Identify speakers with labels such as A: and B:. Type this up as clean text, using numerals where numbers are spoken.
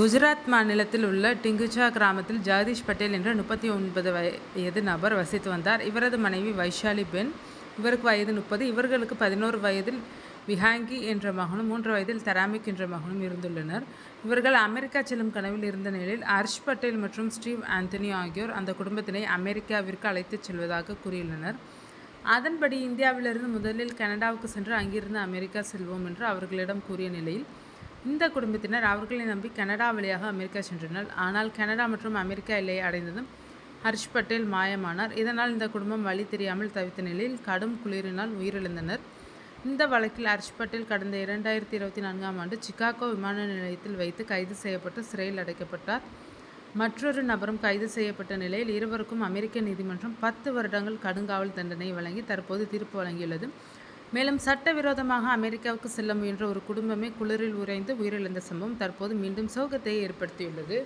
A: குஜராத் மாநிலத்தில் உள்ள டிங்குச்சா கிராமத்தில் ஜெகதீஷ் பட்டேல் என்ற 39 வயது நபர் வசித்து வந்தார். இவரது மனைவி வைஷாலி பென். இவருக்கு வயது 30. இவர்களுக்கு 11 வயதில் விஹாங்கி என்ற மகனும் 3 வயதில் தராமிக் என்ற மகனும் இருந்துள்ளனர். இவர்கள் அமெரிக்கா செல்லும் கனவில் இருந்த நிலையில் ஹர்ஷ் பட்டேல் மற்றும் ஸ்டீவ் ஆந்தனி ஆகியோர் அந்த குடும்பத்தினை அமெரிக்காவிற்கு அழைத்துச் செல்வதாக கூறியுள்ளனர். அதன்படி இந்தியாவிலிருந்து முதலில் கனடாவுக்கு சென்று அங்கிருந்து அமெரிக்கா செல்வோம் என்று அவர்களிடம் கூறிய நிலையில் இந்த குடும்பத்தினர் அவர்களை நம்பி கனடா வழியாக அமெரிக்கா சென்றனர். ஆனால் கனடா மற்றும் அமெரிக்கா எல்லையை அடைந்ததும் ஹர்ஷ் பட்டேல் மாயமானார். இதனால் இந்த குடும்பம் வழி தெரியாமல் தவித்த நிலையில் கடும் குளிரினால் உயிரிழந்தனர். இந்த வழக்கில் ஹர்ஷ் பட்டேல் கடந்த 2024ஆம் ஆண்டு சிகாகோ விமான நிலையத்தில் வைத்து கைது செய்யப்பட்டு சிறையில் அடைக்கப்பட்டார். மற்றொரு நபரும் கைது செய்யப்பட்ட நிலையில் இருவருக்கும் அமெரிக்க நீதிமன்றம் 10 வருடங்கள் கடுங்காவல் தண்டனை வழங்கி தற்போது தீர்ப்பு வழங்கியுள்ளது. மேலும் சட்டவிரோதமாக அமெரிக்காவுக்கு செல்ல முயன்ற ஒரு குடும்பமே குளிரில் உறைந்து உயிரிழந்த சம்பவம் தற்போது மீண்டும் சோகத்தை ஏற்படுத்தியுள்ளது.